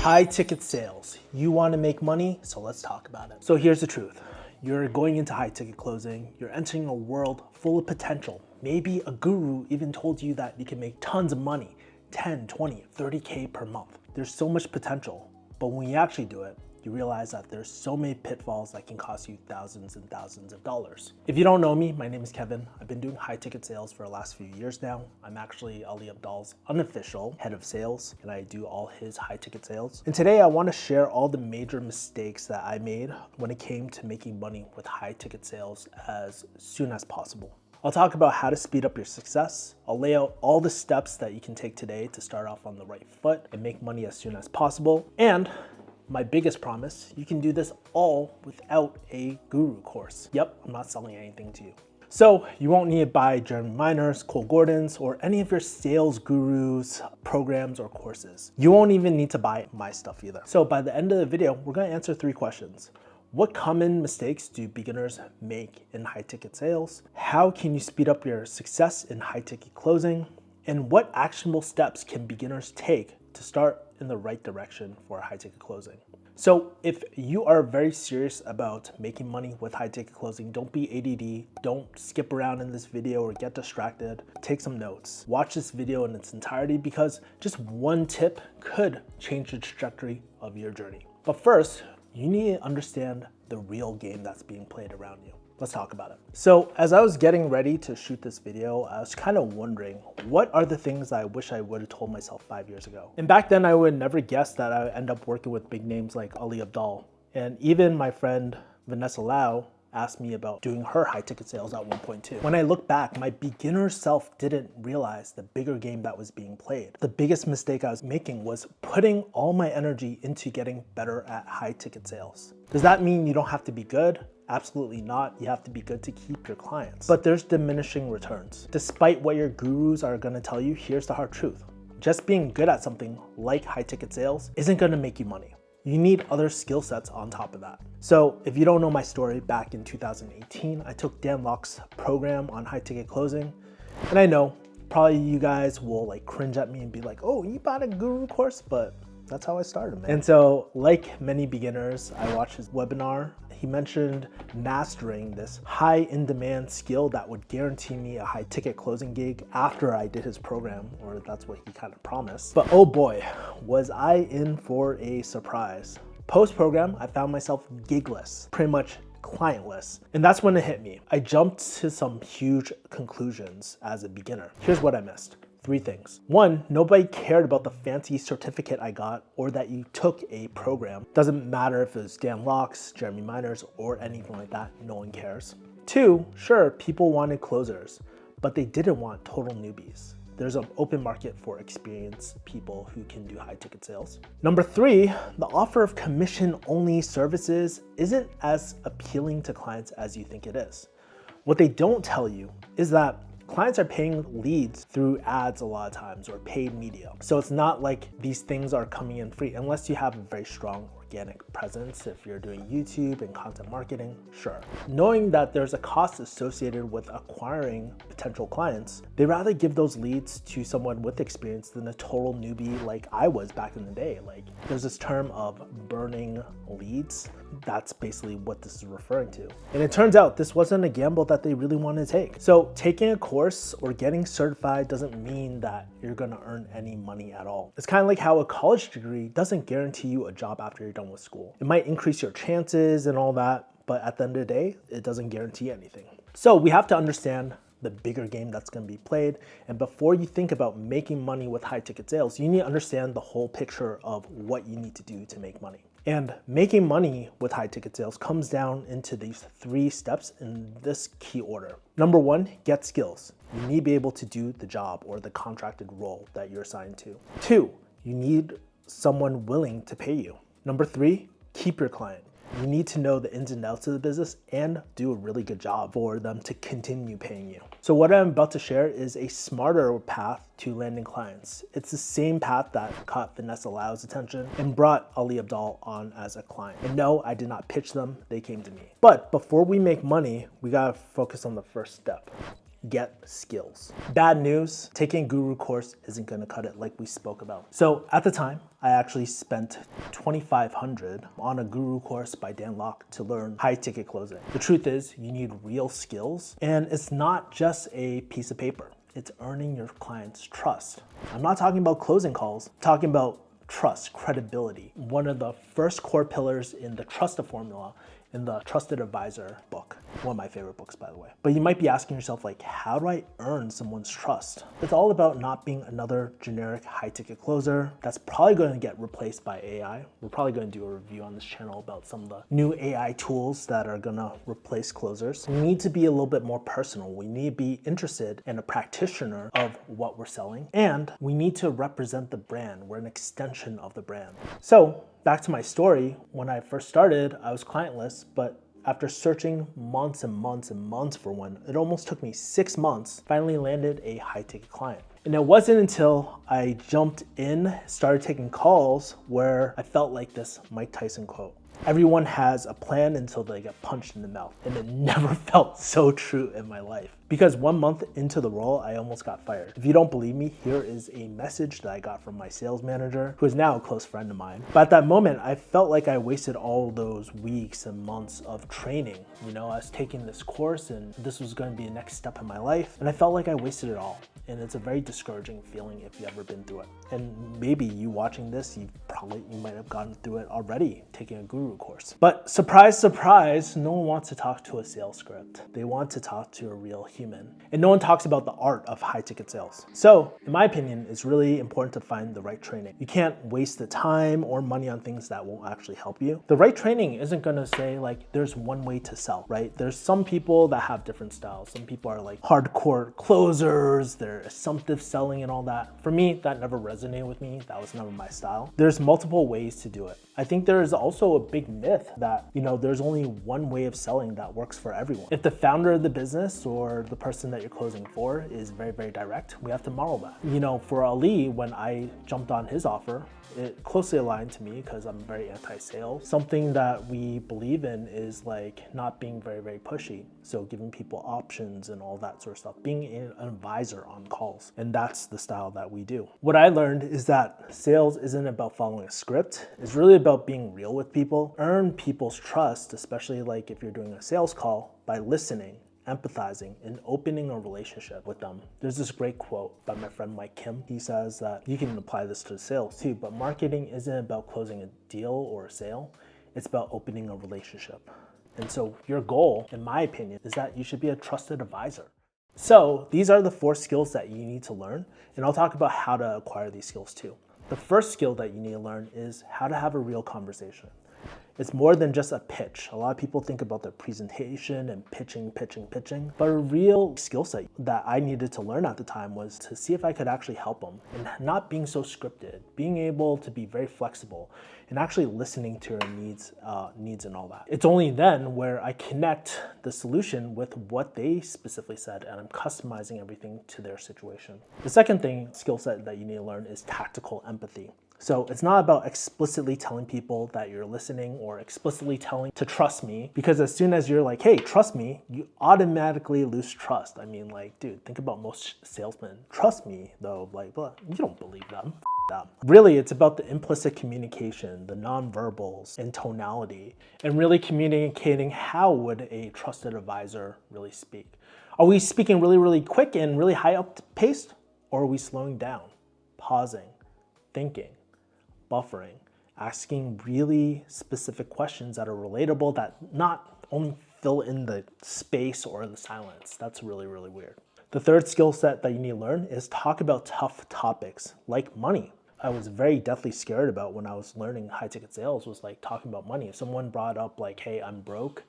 High ticket sales. You want to make money, so let's talk about it. So here's the truth. You're going into high ticket closing. You're entering a world full of potential. Maybe a guru even told you that you can make tons of money, 10, 20, 30K per month. There's so much potential, but when you actually do it, you realize that there's so many pitfalls that can cost you thousands and thousands of dollars. If you don't know me, my name is Kevin. I've been doing high ticket sales for the last few years now. I'm actually Ali Abdaal's unofficial head of sales, and I do all his high ticket sales. And today I want to share all the major mistakes that I made when it came to making money with high ticket sales as soon as possible. I'll talk about how to speed up your success. I'll lay out all the steps that you can take today to start off on the right foot and make money as soon as possible. And my biggest promise, you can do this all without a guru course. Yep, I'm not selling anything to you. So you won't need to buy Jeremy Miner's, Cole Gordon's, or any of your sales gurus, programs, or courses. You won't even need to buy my stuff either. So by the end of the video, we're gonna answer 3 questions. What common mistakes do beginners make in high ticket sales? How can you speed up your success in high ticket closing? And what actionable steps can beginners take to start in the right direction for high ticket closing? So if you are very serious about making money with high ticket closing, don't be ADD, don't skip around in this video or get distracted. Take some notes. Watch this video in its entirety because just one tip could change the trajectory of your journey. But first, you need to understand the real game that's being played around you. Let's talk about it. So as I was getting ready to shoot this video, I was kind of wondering, what are the things I wish I would have told myself 5 years ago? And back then I would never guess that I would end up working with big names like Ali Abdaal. And even my friend Vanessa Lau asked me about doing her high ticket sales at one point too. When I look back, my beginner self didn't realize the bigger game that was being played. The biggest mistake I was making was putting all my energy into getting better at high ticket sales. Does that mean you don't have to be good? Absolutely not. You have to be good to keep your clients. But there's diminishing returns. Despite what your gurus are gonna tell you, here's the hard truth. Just being good at something like high ticket sales isn't gonna make you money. You need other skill sets on top of that. So if you don't know my story, back in 2018, I took Dan Lok's program on high ticket closing. And I know probably you guys will like cringe at me and be like, oh, you bought a guru course, but that's how I started, man. And so like many beginners, I watched his webinar. He mentioned mastering this high in demand skill that would guarantee me a high ticket closing gig after I did his program, or that's what he kind of promised. But oh boy, was I in for a surprise. Post-program, I found myself gigless, pretty much clientless. And that's when it hit me. I jumped to some huge conclusions as a beginner. Here's what I missed. 3 things. 1, nobody cared about the fancy certificate I got or that you took a program. Doesn't matter if it's Dan Lok's, Jeremy Miner's, or anything like that, no one cares. 2, sure, people wanted closers, but they didn't want total newbies. There's an open market for experienced people who can do high ticket sales. Number 3, the offer of commission-only services isn't as appealing to clients as you think it is. What they don't tell you is that clients are paying leads through ads a lot of times or paid media. So it's not like these things are coming in free unless you have a very strong organic presence. If you're doing YouTube and content marketing, sure. Knowing that there's a cost associated with acquiring potential clients, they rather give those leads to someone with experience than a total newbie like I was back in the day. Like there's this term of burning leads. That's basically what this is referring to. And it turns out this wasn't a gamble that they really wanted to take. So taking a course or getting certified doesn't mean that you're gonna earn any money at all. It's kind of like how a college degree doesn't guarantee you a job after you're done with school. It might increase your chances and all that, but at the end of the day, it doesn't guarantee anything. So we have to understand the bigger game that's going to be played. And before you think about making money with high ticket sales, you need to understand the whole picture of what you need to do to make money. And making money with high ticket sales comes down into these 3 steps in this key order. Number 1, get skills. You need to be able to do the job or the contracted role that you're assigned to. 2, you need someone willing to pay you. Number 3, keep your client. You need to know the ins and outs of the business and do a really good job for them to continue paying you. So what I'm about to share is a smarter path to landing clients. It's the same path that caught Vanessa Lau's attention and brought Ali Abdaal on as a client. And no, I did not pitch them, they came to me. But before we make money, we gotta focus on the first step. get skills. Bad news, taking a guru course isn't gonna cut it like we spoke about. So at the time, I actually spent $2,500 on a guru course by Dan Lok to learn high ticket closing. The truth is you need real skills, and it's not just a piece of paper. It's earning your client's trust. I'm not talking about closing calls, I'm talking about trust, credibility. One of the first core pillars in the Trusted Formula in the Trusted Advisor book. One of my favorite books, by the way. But you might be asking yourself, like, how do I earn someone's trust? It's all about not being another generic high ticket closer that's probably going to get replaced by AI. We're probably going to do a review on this channel about some of the new AI tools that are going to replace closers. We need to be a little bit more personal. We need to be interested in a practitioner of what we're selling. And we need to represent the brand. We're an extension of the brand. So back to my story, when I first started, I was clientless, but after searching months and months and months for one, it almost took me 6 months, finally landed a high ticket client. And it wasn't until I jumped in, started taking calls, where I felt like this Mike Tyson quote. Everyone has a plan until they get punched in the mouth. And it never felt so true in my life. Because 1 month into the role, I almost got fired. If you don't believe me, here is a message that I got from my sales manager, who is now a close friend of mine. But at that moment, I felt like I wasted all those weeks and months of training. You know, I was taking this course and this was going to be the next step in my life. And I felt like I wasted it all. And it's a very discouraging feeling if you've ever been through it. And maybe you watching this, you might have gotten through it already, taking a guru course. But surprise, surprise, no one wants to talk to a sales script. They want to talk to a real human. And no one talks about the art of high ticket sales. So in my opinion, it's really important to find the right training. You can't waste the time or money on things that won't actually help you. The right training isn't gonna say like, there's one way to sell, right? There's some people that have different styles. Some people are like hardcore closers, they're assumptive selling and all that. For me, that never resonated with me. That was never my style. There's multiple ways to do it. I think there is also a big myth that, you know, there's only one way of selling that works for everyone. If the founder of the business or the person that you're closing for is very, very direct, we have to model that. You know, for Ali, when I jumped on his offer, it closely aligned to me because I'm very anti-sales. Something that we believe in is like not being very, very pushy. So giving people options and all that sort of stuff, being an advisor on calls. And that's the style that we do. What I learned is that sales isn't about following a script. It's really about being real with people. Earn people's trust, especially like if you're doing a sales call, by listening, empathizing, and opening a relationship with them. There's this great quote by my friend Mike Kim. He says that you can apply this to sales too, but marketing isn't about closing a deal or a sale. It's about opening a relationship. And so your goal, in my opinion, is that you should be a trusted advisor. So these are the 4 skills that you need to learn, and I'll talk about how to acquire these skills too. The first skill that you need to learn is how to have a real conversation. It's more than just a pitch. A lot of people think about their presentation and pitching. But a real skill set that I needed to learn at the time was to see if I could actually help them and not being so scripted, being able to be very flexible and actually listening to their needs and all that. It's only then where I connect the solution with what they specifically said and I'm customizing everything to their situation. The second skill set that you need to learn is tactical empathy. So it's not about explicitly telling people that you're listening or explicitly telling to trust me, because as soon as you're like, hey, trust me, you automatically lose trust. I mean, like, dude, think about most salesmen. Trust me, though, like, blah, you don't believe them. Them. Really, it's about the implicit communication, the nonverbals and tonality, and really communicating how would a trusted advisor really speak. Are we speaking really, really quick and really high up paced, or are we slowing down, pausing, thinking, buffering, asking really specific questions that are relatable, that not only fill in the space or the silence? That's really, really weird. The third skill set that you need to learn is talk about tough topics like money. I was very deathly scared about when I was learning high ticket sales was like talking about money. If someone brought up like, hey, I'm broke,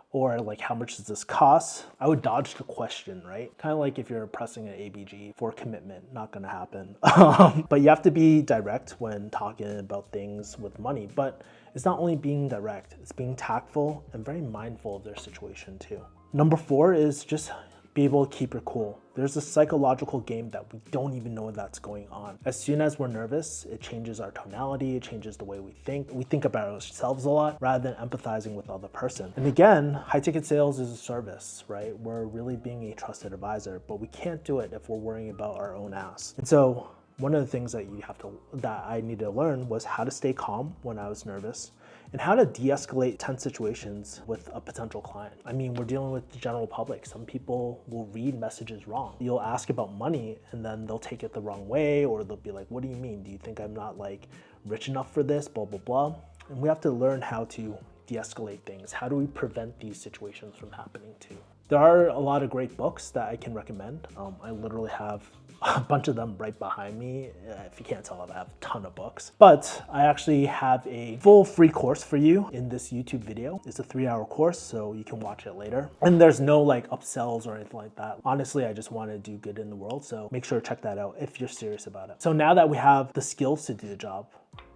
or like, how much does this cost? I would dodge the question, right? Kind of like if you're pressing an ABG for commitment, not gonna happen. But you have to be direct when talking about things with money. But it's not only being direct, it's being tactful and very mindful of their situation too. Number 4 is just be able to keep your cool. There's a psychological game that we don't even know that's going on. As soon as we're nervous, it changes our tonality, it changes the way we think. We think about ourselves a lot rather than empathizing with the other person. And again, high ticket sales is a service, right? We're really being a trusted advisor, but we can't do it if we're worrying about our own ass. And so one of the things that I needed to learn was how to stay calm when I was nervous and how to de-escalate tense situations with a potential client. I mean, we're dealing with the general public. Some people will read messages wrong. You'll ask about money and then they'll take it the wrong way, or they'll be like, what do you mean? Do you think I'm not like rich enough for this? Blah, blah, blah. And we have to learn how to de-escalate things. How do we prevent these situations from happening too? There are a lot of great books that I can recommend. I literally have a bunch of them right behind me. If you can't tell, I have a ton of books. But I actually have a full free course for you in this YouTube video. It's a 3-hour course, so you can watch it later. And there's no like upsells or anything like that. Honestly, I just want to do good in the world, so make sure to check that out if you're serious about it. So now that we have the skills to do the job,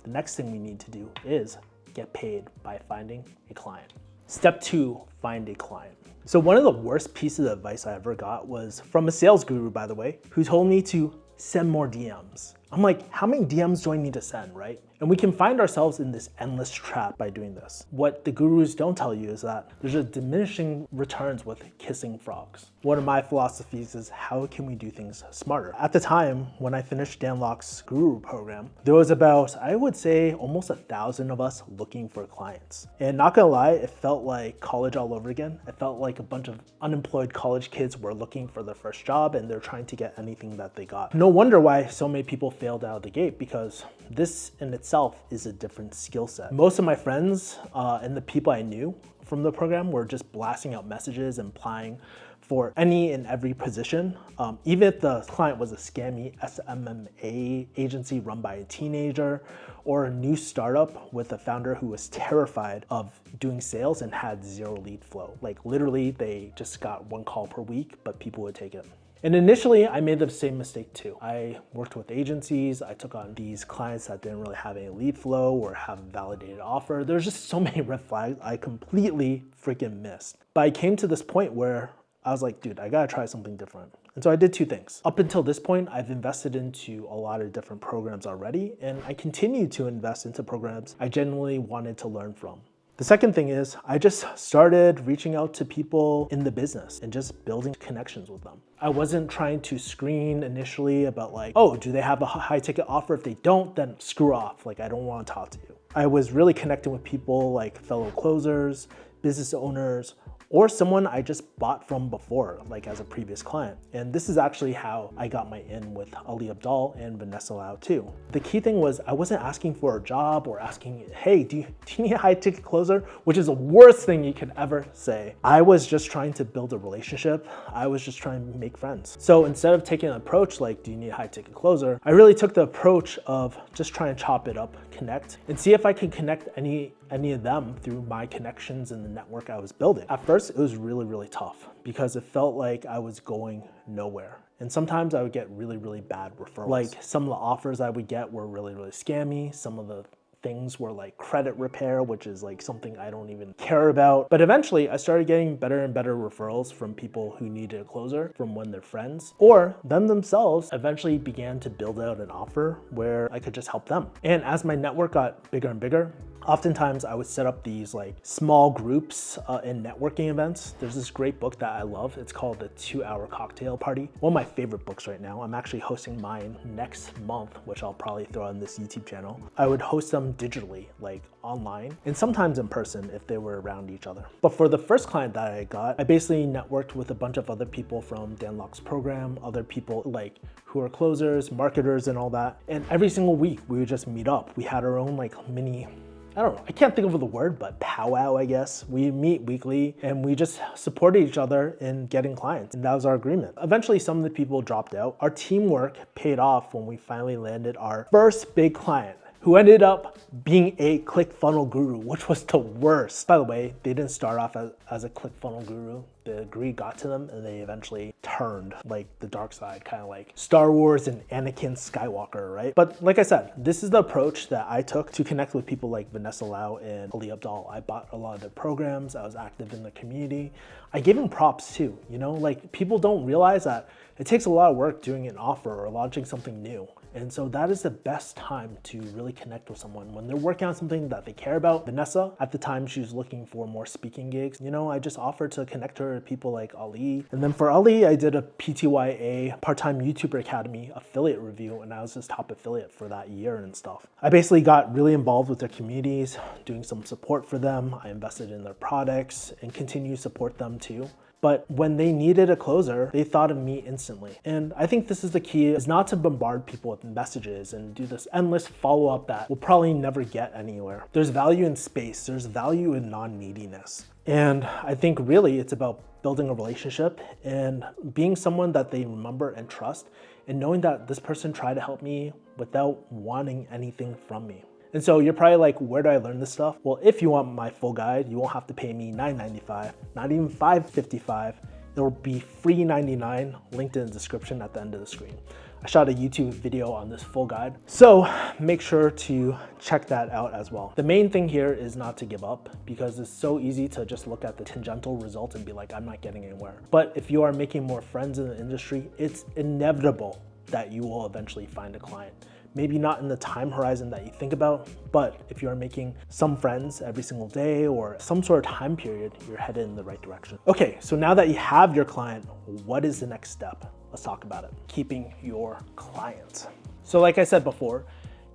the next thing we need to do is get paid by finding a client. Step 2, find a client. So one of the worst pieces of advice I ever got was from a sales guru, by the way, who told me to send more DMs. I'm like, how many DMs do I need to send, right? And we can find ourselves in this endless trap by doing this. What the gurus don't tell you is that there's a diminishing returns with kissing frogs. One of my philosophies is how can we do things smarter? At the time, when I finished Dan Lok's guru program, there was about, I would say, almost 1,000 of us looking for clients. And not gonna lie, it felt like college all over again. It felt like a bunch of unemployed college kids were looking for their first job and they're trying to get anything that they got. No wonder why so many people failed out of the gate, because this in itself is a different skill set. Most of my friends and the people I knew from the program were just blasting out messages and applying for any and every position. Even if the client was a scammy SMMA agency run by a teenager or a new startup with a founder who was terrified of doing sales and had zero lead flow. Like literally they just got 1 call per week, but people would take it. And initially, I made the same mistake too. I worked with agencies, I took on these clients that didn't really have any lead flow or have a validated offer. There's just so many red flags I completely freaking missed. But I came to this point where I was like, dude, I gotta try something different. And so I did 2 things. Up until this point, I've invested into a lot of different programs already, and I continue to invest into programs I genuinely wanted to learn from. The second thing is I just started reaching out to people in the business and just building connections with them. I wasn't trying to screen initially about like, oh, do they have a high ticket offer? If they don't, then screw off. Like, I don't want to talk to you. I was really connecting with people like fellow closers, business owners, or someone I just bought from before, like as a previous client. And this is actually how I got my in with Ali Abdaal and Vanessa Lau too. The key thing was I wasn't asking for a job or asking, hey, do you need a high ticket closer? Which is the worst thing you could ever say. I was just trying to build a relationship. I was just trying to make friends. So instead of taking an approach like, do you need a high ticket closer? I really took the approach of just trying to chop it up, connect, and see if I could connect any of them through my connections and the network I was building. At first, it was really, really tough because it felt like I was going nowhere. And sometimes I would get really, really bad referrals. Like some of the offers I would get were really, really scammy. Some of the things were like credit repair, which is like something I don't even care about. But eventually I started getting better and better referrals from people who needed a closer from when they're friends, or them themselves eventually began to build out an offer where I could just help them. And as my network got bigger and bigger, oftentimes I would set up these like small groups in networking events. There's this great book that I love. It's called The 2-Hour Cocktail Party. One of my favorite books right now. I'm actually hosting mine next month, which I'll probably throw on this YouTube channel. I would host them digitally, like online, and sometimes in person if they were around each other. But for the first client that I got, I basically networked with a bunch of other people from Dan Lok's program, other people like who are closers, marketers, and all that. And every single week we would just meet up. We had our own like mini, I don't know, I can't think of the word, but powwow, I guess. We meet weekly and we just supported each other in getting clients. And that was our agreement. Eventually, some of the people dropped out. Our teamwork paid off when we finally landed our first big client. who ended up being a ClickFunnels guru, which was the worst. By the way, they didn't start off as a ClickFunnels guru. The degree got to them and they eventually turned like the dark side, kind of like Star Wars and Anakin Skywalker, right? But like I said, this is the approach that I took to connect with people like Vanessa Lau and Ali Abdaal. I bought a lot of their programs. I was active in the community. I gave them props too, you know, like people don't realize that it takes a lot of work doing an offer or launching something new. And so that is the best time to really connect with someone when they're working on something that they care about. Vanessa, at the time, she was looking for more speaking gigs. You know, I just offered to connect her to people like Ali. And then for Ali, I did a PTYA, Part-Time YouTuber Academy affiliate review, and I was his top affiliate for that year and stuff. I basically got really involved with their communities, doing some support for them. I invested in their products and continue to support them too. But when they needed a closer, they thought of me instantly. And I think this is the key, is not to bombard people with messages and do this endless follow-up that will probably never get anywhere. There's value in space, there's value in non-neediness. And I think really it's about building a relationship and being someone that they remember and trust, and knowing that this person tried to help me without wanting anything from me. And so you're probably like, where do I learn this stuff? Well, if you want my full guide, you won't have to pay me $9.95, not even $5.55. It'll be free $99, linked in the description at the end of the screen. I shot a YouTube video on this full guide, so make sure to check that out as well. The main thing here is not to give up, because it's so easy to just look at the tangential results and be like, I'm not getting anywhere. But if you are making more friends in the industry, it's inevitable that you will eventually find a client. Maybe not in the time horizon that you think about, but if you are making some friends every single day or some sort of time period, you're headed in the right direction. Okay, so now that you have your client, what is the next step? Let's talk about it. Keeping your client. So like I said before,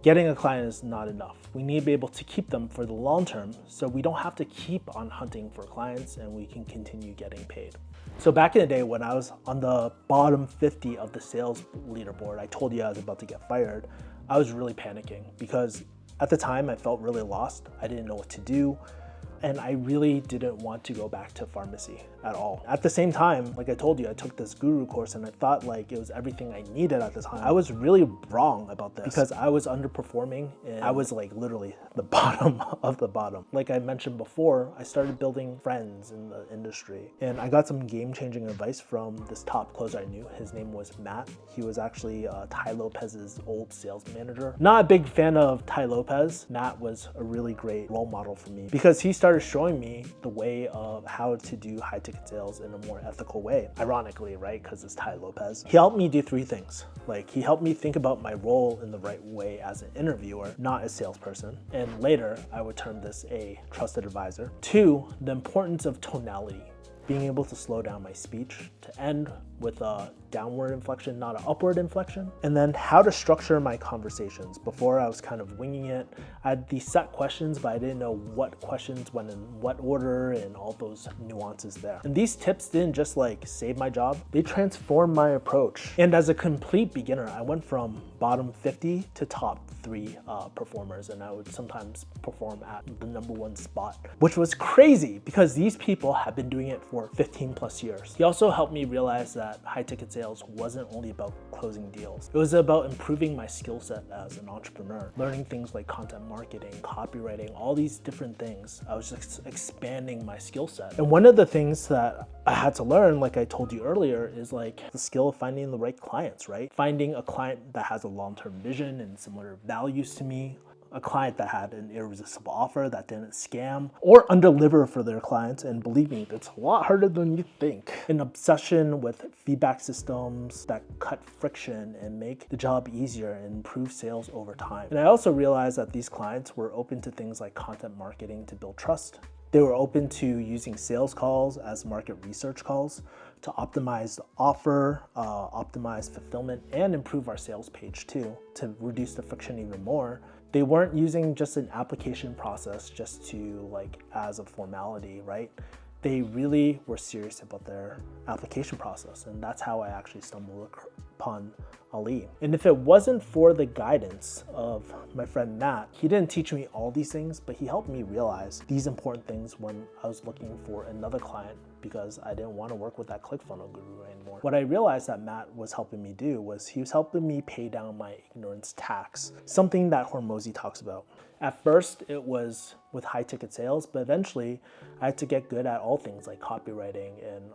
getting a client is not enough. We need to be able to keep them for the long term, so we don't have to keep on hunting for clients and we can continue getting paid. So back in the day when I was on the bottom 50 of the sales leaderboard, I told you I was about to get fired. I was really panicking because at the time I felt really lost. I didn't know what to do. And I really didn't want to go back to pharmacy at all. At the same time, like I told you, I took this guru course and I thought like it was everything I needed at the time. I was really wrong about this because I was underperforming and I was like literally the bottom of the bottom. Like I mentioned before, I started building friends in the industry and I got some game-changing advice from this top closer I knew. His name was Matt. He was actually Tai Lopez's old sales manager. Not a big fan of Tai Lopez. Matt was a really great role model for me because he started showing me the way of how to do high ticket sales in a more ethical way. Ironically, right? Because it's Tai Lopez. He helped me do three things. Like he helped me think about my role in the right way as an interviewer, not a salesperson. And later I would term this a trusted advisor. Two, the importance of tonality. Being able to slow down my speech to end with a downward inflection, not an upward inflection. And then how to structure my conversations. Before I was kind of winging it. I had these set questions, but I didn't know what questions went in what order and all those nuances there. And these tips didn't just like save my job, they transformed my approach. And as a complete beginner, I went from bottom 50 to top 3 performers, and I would sometimes perform at the #1 spot, which was crazy because these people have been doing it for 15 plus years. He also helped me realize that high ticket sales wasn't only about closing deals. It was about improving my skill set as an entrepreneur, learning things like content marketing, copywriting, all these different things. I was just expanding my skill set. And one of the things that I had to learn, like I told you earlier, is like the skill of finding the right clients, right? Finding a client that has a long-term vision and similar values to me, a client that had an irresistible offer that didn't scam or undeliver for their clients. And believe me, it's a lot harder than you think. An obsession with feedback systems that cut friction and make the job easier and improve sales over time. And I also realized that these clients were open to things like content marketing to build trust. They were open to using sales calls as market research calls to optimize the offer, optimize fulfillment, and improve our sales page too, to reduce the friction even more. They weren't using just an application process just to like as a formality, right? They really were serious about their application process, and that's how I actually stumbled upon Ali. And if it wasn't for the guidance of my friend Matt, he didn't teach me all these things, but he helped me realize these important things when I was looking for another client because I didn't want to work with that ClickFunnels guru anymore. What I realized that Matt was helping me do was he was helping me pay down my ignorance tax, something that Hormozi talks about. At first, it was with high ticket sales, but eventually I had to get good at all things like copywriting and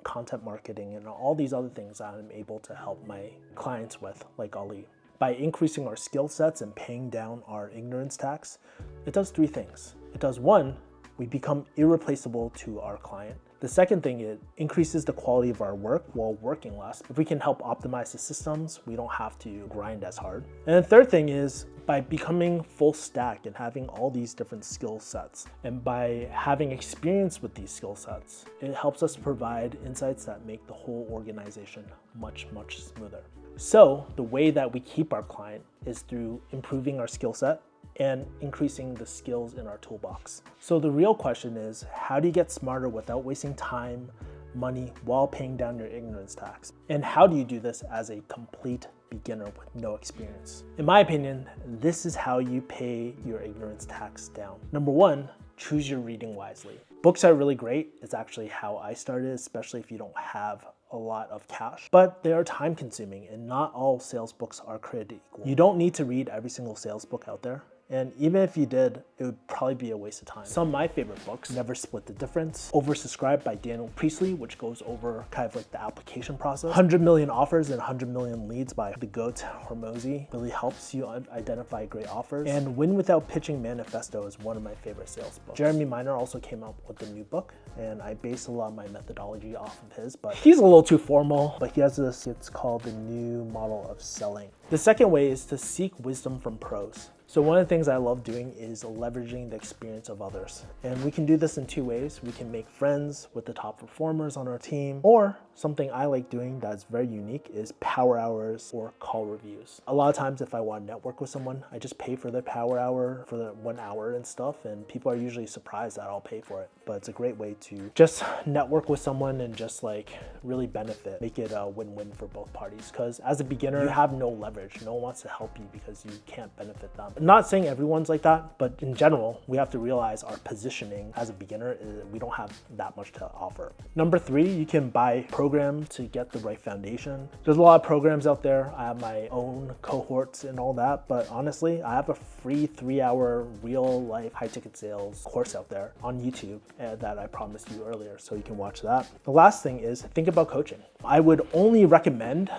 content marketing and all these other things that I'm able to help my clients with, like Ali. By increasing our skill sets and paying down our ignorance tax, it does three things. It does one, we become irreplaceable to our client. The second thing, it increases the quality of our work while working less. If we can help optimize the systems, we don't have to grind as hard. And the third thing is by becoming full stack and having all these different skill sets, and by having experience with these skill sets, it helps us provide insights that make the whole organization much, much smoother. So the way that we keep our client is through improving our skill set and increasing the skills in our toolbox. So the real question is, how do you get smarter without wasting time, money, while paying down your ignorance tax? And how do you do this as a complete beginner with no experience? In my opinion, this is how you pay your ignorance tax down. Number one, choose your reading wisely. Books are really great. It's actually how I started, especially if you don't have a lot of cash, but they are time consuming and not all sales books are created equal. You don't need to read every single sales book out there. And even if you did, it would probably be a waste of time. Some of my favorite books, Never Split the Difference, Oversubscribed by Daniel Priestley, which goes over kind of like the application process. 100 Million Offers and 100 Million Leads by the GOAT Hormozi really helps you identify great offers. And Win Without Pitching Manifesto is one of my favorite sales books. Jeremy Miner also came out with a new book, and I base a lot of my methodology off of his, but he's a little too formal. But he has this, it's called The New Model of Selling. The second way is to seek wisdom from pros. So one of the things I love doing is leveraging the experience of others. And we can do this in two ways. We can make friends with the top performers on our team, or something I like doing that's very unique is power hours or call reviews. A lot of times if I want to network with someone, I just pay for their power hour for the 1 hour and stuff, and people are usually surprised that I'll pay for it. But it's a great way to just network with someone and just like really benefit, make it a win-win for both parties. Because as a beginner, you have no leverage. No one wants to help you because you can't benefit them. I'm not saying everyone's like that, but in general, we have to realize our positioning as a beginner is we don't have that much to offer. Number three, you can buy program to get the right foundation. There's a lot of programs out there. I have my own cohorts and all that, but honestly, I have a free 3-hour real life high ticket sales course out there on YouTube that I promised you earlier, so you can watch that. The last thing is think about coaching. I would only recommend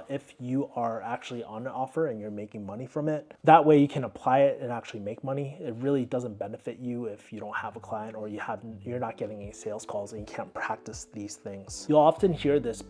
if you are actually on an offer and you're making money from it. That way you can apply it and actually make money. It really doesn't benefit you if you don't have a client or you're not getting any sales calls and you can't practice these things. You'll often hear this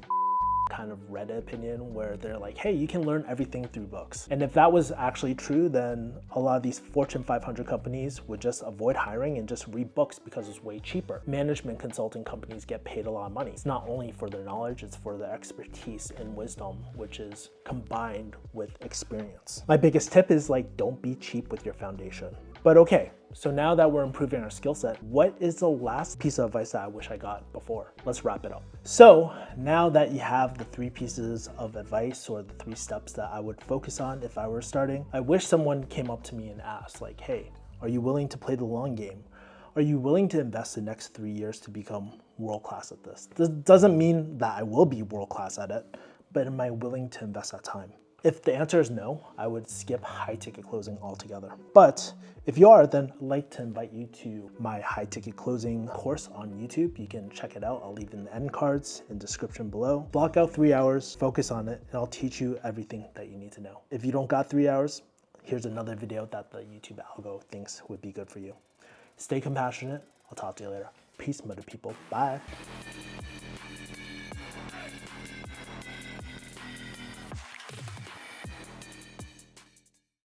kind of Reddit opinion where they're like, hey, you can learn everything through books. And if that was actually true, then a lot of these Fortune 500 companies would just avoid hiring and just read books because it's way cheaper. Management consulting companies get paid a lot of money. It's not only for their knowledge, it's for their expertise and wisdom, which is combined with experience. My biggest tip is like, don't be cheap with your foundation. But okay, so now that we're improving our skill set, what is the last piece of advice that I wish I got before? Let's wrap it up. So now that you have the 3 pieces of advice or the 3 steps that I would focus on if I were starting, I wish someone came up to me and asked like, hey, are you willing to play the long game? Are you willing to invest the next 3 years to become world-class at this? This doesn't mean that I will be world-class at it, but am I willing to invest that time? If the answer is no, I would skip high ticket closing altogether. But if you are, then I'd like to invite you to my high ticket closing course on YouTube. You can check it out. I'll leave in the end cards in description below. Block out 3 hours, focus on it, and I'll teach you everything that you need to know. If you don't got 3 hours, here's another video that the YouTube algo thinks would be good for you. Stay compassionate. I'll talk to you later. Peace, mother people. Bye.